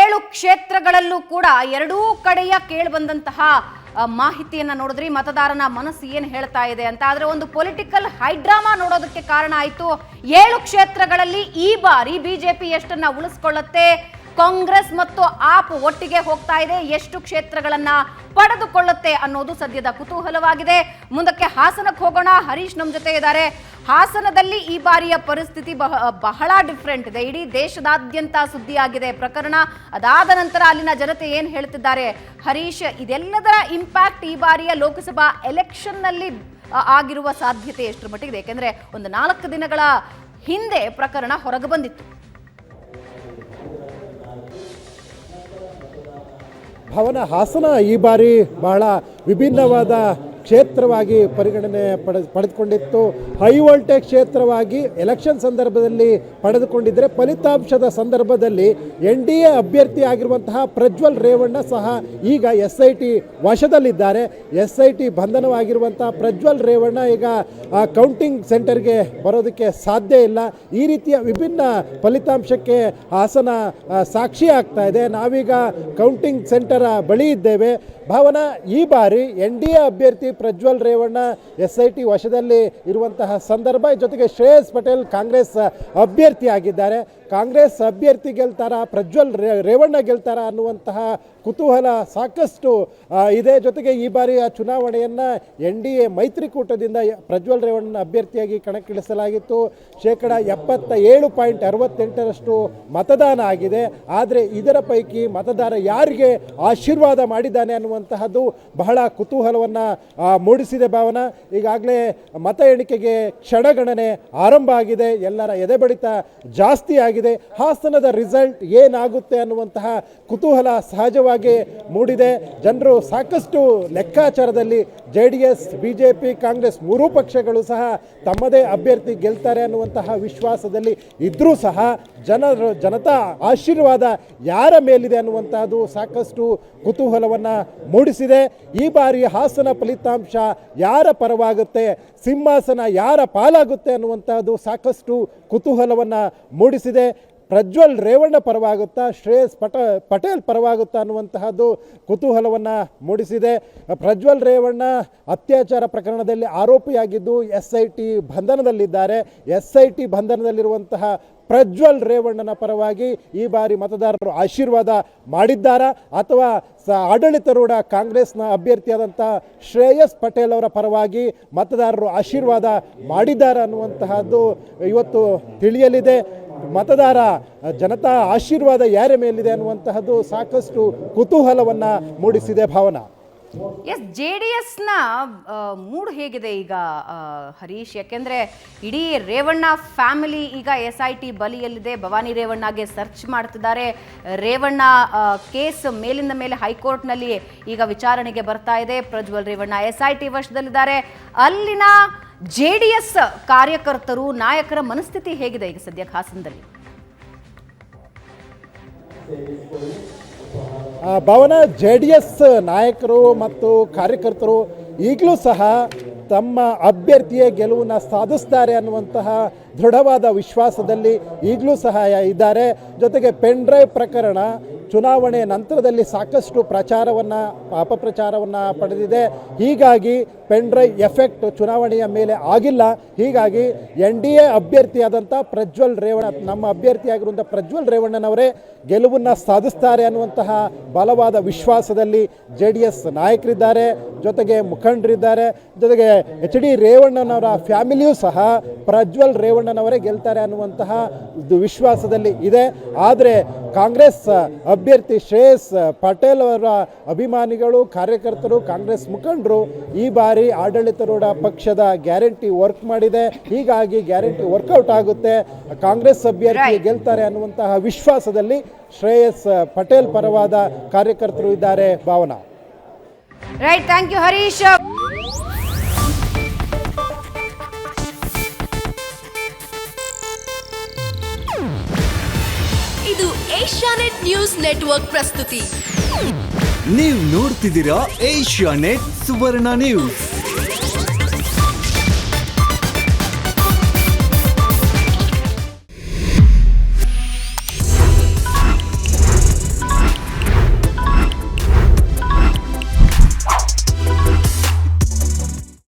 ಏಳು ಕ್ಷೇತ್ರಗಳಲ್ಲೂ ಕೂಡ ಎರಡೂ ಕಡೆಯ ಕೇಳಿಬಂದಂತಹ ಮಾಹಿತಿಯನ್ನ ನೋಡಿದ್ರಿ. ಮತದಾರನ ಮನಸ್ಸು ಏನು ಹೇಳ್ತಾ ಇದೆ ಅಂತ. ಆದ್ರೆ ಒಂದು ಪೊಲಿಟಿಕಲ್ ಹೈಡ್ರಾಮಾ ನೋಡೋದಕ್ಕೆ ಕಾರಣ ಆಯಿತು. 7 ಕ್ಷೇತ್ರಗಳಲ್ಲಿ ಈ ಬಾರಿ ಬಿಜೆಪಿ ಎಷ್ಟನ್ನ ಉಳಿಸ್ಕೊಳ್ಳುತ್ತೆ, ಕಾಂಗ್ರೆಸ್ ಮತ್ತು ಆಪ್ ಒಟ್ಟಿಗೆ ಹೋಗ್ತಾ ಇದೆ, ಎಷ್ಟು ಕ್ಷೇತ್ರಗಳನ್ನ ಪಡೆದುಕೊಳ್ಳುತ್ತೆ ಅನ್ನೋದು ಸದ್ಯದ ಕುತೂಹಲವಾಗಿದೆ. ಮುಂದಕ್ಕೆ ಹಾಸನಕ್ಕೆ ಹೋಗೋಣ. ಹರೀಶ್ ನಮ್ಮ ಜೊತೆ ಇದ್ದಾರೆ. ಹಾಸನದಲ್ಲಿ ಈ ಬಾರಿಯ ಪರಿಸ್ಥಿತಿ ಬಹಳ ಡಿಫ್ರೆಂಟ್ ಇದೆ. ಇಡೀ ದೇಶದಾದ್ಯಂತ ಸುದ್ದಿಯಾಗಿದೆ ಪ್ರಕರಣ. ಅದಾದ ನಂತರ ಅಲ್ಲಿನ ಜನತೆ ಏನು ಹೇಳ್ತಿದ್ದಾರೆ? ಹರೀಶ್, ಇದೆಲ್ಲದರ ಇಂಪ್ಯಾಕ್ಟ್ ಈ ಬಾರಿಯ ಲೋಕಸಭಾ ಎಲೆಕ್ಷನ್ ನಲ್ಲಿ ಆಗಿರುವ ಸಾಧ್ಯತೆ ಎಷ್ಟರ ಮಟ್ಟಿಗಿದೆ? ಯಾಕೆಂದ್ರೆ ಒಂದು 4 ದಿನಗಳ ಹಿಂದೆ ಪ್ರಕರಣ ಹೊರಗೆ ಬಂದಿತ್ತು. ಭವನ ಹಾಸನ ಈ ಬಾರಿ ಬಹಳ ವಿಭಿನ್ನವಾದ ಕ್ಷೇತ್ರವಾಗಿ ಪರಿಗಣನೆ ಪಡೆದುಕೊಂಡಿತ್ತು. ಹೈ ವೋಲ್ಟೇಜ್ ಕ್ಷೇತ್ರವಾಗಿ ಎಲೆಕ್ಷನ್ ಸಂದರ್ಭದಲ್ಲಿ ಪಡೆದುಕೊಂಡಿದ್ದರೆ, ಫಲಿತಾಂಶದ ಸಂದರ್ಭದಲ್ಲಿ NDA ಅಭ್ಯರ್ಥಿ ಆಗಿರುವಂತಹ ಪ್ರಜ್ವಲ್ ರೇವಣ್ಣ ಸಹ ಈಗ SIT ವಶದಲ್ಲಿದ್ದಾರೆ. SIT ಬಂಧನವಾಗಿರುವಂತಹ ಪ್ರಜ್ವಲ್ ರೇವಣ್ಣ ಈಗ ಕೌಂಟಿಂಗ್ ಸೆಂಟರ್ಗೆ ಬರೋದಕ್ಕೆ ಸಾಧ್ಯ ಇಲ್ಲ. ಈ ರೀತಿಯ ವಿಭಿನ್ನ ಫಲಿತಾಂಶಕ್ಕೆ ಹಾಸನ ಸಾಕ್ಷಿ ಆಗ್ತಾ ಇದೆ. ನಾವೀಗ ಕೌಂಟಿಂಗ್ ಸೆಂಟರ್ ಬಳಿ ಇದ್ದೇವೆ. ಭಾವನ, ಈ ಬಾರಿ NDA ಅಭ್ಯರ್ಥಿ ಪ್ರಜ್ವಲ್ ರೇವಣ್ಣ SIT ವಶದಲ್ಲಿ ಇರುವಂತಹ ಸಂದರ್ಭ. ಜೊತೆಗೆ ಶ್ರೇಯಸ್ ಪಟೇಲ್ ಕಾಂಗ್ರೆಸ್ ಅಭ್ಯರ್ಥಿ ಆಗಿದ್ದಾರೆ. ಕಾಂಗ್ರೆಸ್ ಅಭ್ಯರ್ಥಿ ಗೆಲ್ತಾರಾ, ಪ್ರಜ್ವಲ್ ರೇವಣ್ಣ ಗೆಲ್ತಾರಾ ಅನ್ನುವಂತಹ ಕುತೂಹಲ ಸಾಕಷ್ಟು ಇದೆ. ಜೊತೆಗೆ ಈ ಬಾರಿಯ ಚುನಾವಣೆಯನ್ನು NDA ಮೈತ್ರಿಕೂಟದಿಂದ ಪ್ರಜ್ವಲ್ ರೇವಣ್ಣ ಅಭ್ಯರ್ಥಿಯಾಗಿ ಕಣಕ್ಕಿಳಿಸಲಾಗಿತ್ತು. 77.68% ಮತದಾನ ಆಗಿದೆ. ಆದರೆ ಇದರ ಪೈಕಿ ಮತದಾರ ಯಾರಿಗೆ ಆಶೀರ್ವಾದ ಮಾಡಿದ್ದಾನೆ ಅನ್ನುವಂತಹದ್ದು ಬಹಳ ಕುತೂಹಲವನ್ನು ಮೂಡಿಸಿದೆ. ಭಾವನ, ಈಗಾಗಲೇ ಮತ ಎಣಿಕೆಗೆ ಕ್ಷಣಗಣನೆ ಆರಂಭ ಆಗಿದೆ. ಎಲ್ಲರ ಎದೆಬಡಿತ ಜಾಸ್ತಿ ಆಗಿದೆ. ಹಾಸನದ ರಿಸಲ್ಟ್ ಏನಾಗುತ್ತೆ ಅನ್ನುವಂತಹ ಕುತೂಹಲ ಸಹಜವಾಗಿ ಮೂಡಿದೆ. ಜನರು ಸಾಕಷ್ಟು ಲೆಕ್ಕಾಚಾರದಲ್ಲಿ JDS, BJP, ಕಾಂಗ್ರೆಸ್ 3 ಪಕ್ಷಗಳು ಸಹ ತಮ್ಮದೇ ಅಭ್ಯರ್ಥಿ ಗೆಲ್ತಾರೆ ಅನ್ನುವಂತಹ ವಿಶ್ವಾಸದಲ್ಲಿ ಇದ್ರೂ ಸಹ ಜನತಾ ಆಶೀರ್ವಾದ ಯಾರ ಮೇಲಿದೆ ಅನ್ನುವಂತಹದ್ದು ಸಾಕಷ್ಟು ಕುತೂಹಲವನ್ನು ಮೂಡಿಸಿದೆ. ಈ ಬಾರಿ ಹಾಸನ ಫಲಿತಾಂಶ ಯಾರ ಪರವಾಗುತ್ತೆ, ಸಿಂಹಾಸನ ಯಾರ ಪಾಲಾಗುತ್ತೆ ಅನ್ನುವಂತಹದ್ದು ಸಾಕಷ್ಟು ಕುತೂಹಲವನ್ನು ಮೂಡಿಸಿದೆ. ಪ್ರಜ್ವಲ್ ರೇವಣ್ಣ ಪರವಾಗುತ್ತಾ, ಶ್ರೇಯಸ್ ಪಟೇಲ್ ಪರವಾಗುತ್ತಾ ಅನ್ನುವಂತಹದ್ದು ಕುತೂಹಲವನ್ನು ಮೂಡಿಸಿದೆ. ಪ್ರಜ್ವಲ್ ರೇವಣ್ಣ ಅತ್ಯಾಚಾರ ಪ್ರಕರಣದಲ್ಲಿ ಆರೋಪಿಯಾಗಿದ್ದು SIT ಬಂಧನದಲ್ಲಿದ್ದಾರೆ. SIT ಬಂಧನದಲ್ಲಿರುವಂತಹ ಪ್ರಜ್ವಲ್ ರೇವಣ್ಣನ ಪರವಾಗಿ ಈ ಬಾರಿ ಮತದಾರರು ಆಶೀರ್ವಾದ ಮಾಡಿದ್ದಾರಾ, ಅಥವಾ ಆಡಳಿತಾರೂಢ ಕಾಂಗ್ರೆಸ್ನ ಅಭ್ಯರ್ಥಿಯಾದಂಥ ಶ್ರೇಯಸ್ ಪಟೇಲ್ ಅವರ ಪರವಾಗಿ ಮತದಾರರು ಆಶೀರ್ವಾದ ಮಾಡಿದ್ದಾರೆ ಅನ್ನುವಂತಹದ್ದು ಇವತ್ತು ತಿಳಿಯಲಿದೆ. ಮತದಾರ ಜನತಾ ಆಶೀರ್ವಾದ ಯಾರ ಮೇಲಿದೆ ಅನ್ನುವಂತಹದ್ದು ಸಾಕಷ್ಟು ಕುತೂಹಲವನ್ನು ಮೂಡಿಸಿದೆ. ಭಾವನಾ, JDSನ ಮೂಡ್ ಹೇಗಿದೆ ಈಗ ಹರೀಶ್? ಯಾಕೆಂದ್ರೆ ಇಡೀ ರೇವಣ್ಣ ಫ್ಯಾಮಿಲಿ ಈಗ SIT ಬಲಿಯಲ್ಲಿದೆ. ಭವಾನಿ ರೇವಣ್ಣಗೆ ಸರ್ಚ್ ಮಾಡ್ತಿದ್ದಾರೆ. ರೇವಣ್ಣ ಕೇಸ್ ಮೇಲಿಂದ ಮೇಲೆ ಹೈಕೋರ್ಟ್ನಲ್ಲಿ ಈಗ ವಿಚಾರಣೆಗೆ ಬರ್ತಾ ಇದೆ. ಪ್ರಜ್ವಲ್ ರೇವಣ್ಣ SIT ವಶದಲ್ಲಿದ್ದಾರೆ. ಅಲ್ಲಿನ JDS ಕಾರ್ಯಕರ್ತರು, ನಾಯಕರ ಮನಸ್ಥಿತಿ ಹೇಗಿದೆ ಈಗ ಸದ್ಯಕ್ಕೆ ಹಾಸನದಲ್ಲಿ? ಭವನ, JDS ನಾಯಕರು ಮತ್ತು ಕಾರ್ಯಕರ್ತರು ಈಗಲೂ ಸಹ ತಮ್ಮ ಅಭ್ಯರ್ಥಿಯ ಗೆಲುವನ್ನು ಸಾಧಿಸ್ತಾರೆ ಅನ್ನುವಂತಹ ದೃಢವಾದ ವಿಶ್ವಾಸದಲ್ಲಿ ಈಗಲೂ ಸಹ ಇದ್ದಾರೆ. ಜೊತೆಗೆ ಪೆನ್ ಡ್ರೈವ್ ಪ್ರಕರಣ ಚುನಾವಣೆ ನಂತರದಲ್ಲಿ ಸಾಕಷ್ಟು ಅಪಪ್ರಚಾರವನ್ನು ಪಡೆದಿದೆ. ಹೀಗಾಗಿ ಪೆನ್ ಡ್ರೈವ್ ಎಫೆಕ್ಟ್ ಚುನಾವಣೆಯ ಮೇಲೆ ಆಗಿಲ್ಲ. ಹೀಗಾಗಿ NDA ಅಭ್ಯರ್ಥಿಯಾದಂಥ ಪ್ರಜ್ವಲ್ ರೇವಣ್ಣ, ನಮ್ಮ ಅಭ್ಯರ್ಥಿಯಾಗಿರುವಂಥ ಪ್ರಜ್ವಲ್ ರೇವಣ್ಣನವರೇ ಗೆಲುವನ್ನು ಸಾಧಿಸ್ತಾರೆ ಅನ್ನುವಂತಹ ಬಲವಾದ ವಿಶ್ವಾಸದಲ್ಲಿ JDS ನಾಯಕರಿದ್ದಾರೆ, ಜೊತೆಗೆ ಮುಖಂಡರಿದ್ದಾರೆ. ಜೊತೆಗೆ HD ರೇವಣ್ಣನವರ ಫ್ಯಾಮಿಲಿಯೂ ಸಹ ಪ್ರಜ್ವಲ್ ರೇವಣ್ಣನವರೇ ಗೆಲ್ತಾರೆ ಅನ್ನುವಂತಹ ವಿಶ್ವಾಸದಲ್ಲಿ ಇದೆ. ಆದರೆ ಕಾಂಗ್ರೆಸ್ ಅಭ್ಯರ್ಥಿ ಶ್ರೇಯಸ್ ಪಟೇಲ್ ಅವರ ಅಭಿಮಾನಿಗಳು, ಕಾರ್ಯಕರ್ತರು, ಕಾಂಗ್ರೆಸ್ ಮುಖಂಡರು ಈ ಬಾರಿ ಆಡಳಿತಾರೂಢ ಪಕ್ಷದ ಗ್ಯಾರಂಟಿ ವರ್ಕ್ ಮಾಡಿದೆ. ಹೀಗಾಗಿ ಗ್ಯಾರಂಟಿ ವರ್ಕೌಟ್ ಆಗುತ್ತೆ, ಕಾಂಗ್ರೆಸ್ ಅಭ್ಯರ್ಥಿ ಗೆಲ್ತಾರೆ ಅನ್ನುವಂತಹ ವಿಶ್ವಾಸದಲ್ಲಿ ಶ್ರೇಯಸ್ ಪಟೇಲ್ ಪರವಾದ ಕಾರ್ಯಕರ್ತರು ಇದ್ದಾರೆ. Bhavana, right, thank you Harish. ಇದು ಏಷ್ಯಾನೆಟ್ ನ್ಯೂಸ್ ನೆಟ್ವರ್ಕ್ ಪ್ರಸ್ತುತಿ. ನೀವು ನೋಡ್ತಿದ್ದೀರಾ ಏಷ್ಯಾನೆಟ್ ಸುವರ್ಣ ನ್ಯೂಸ್.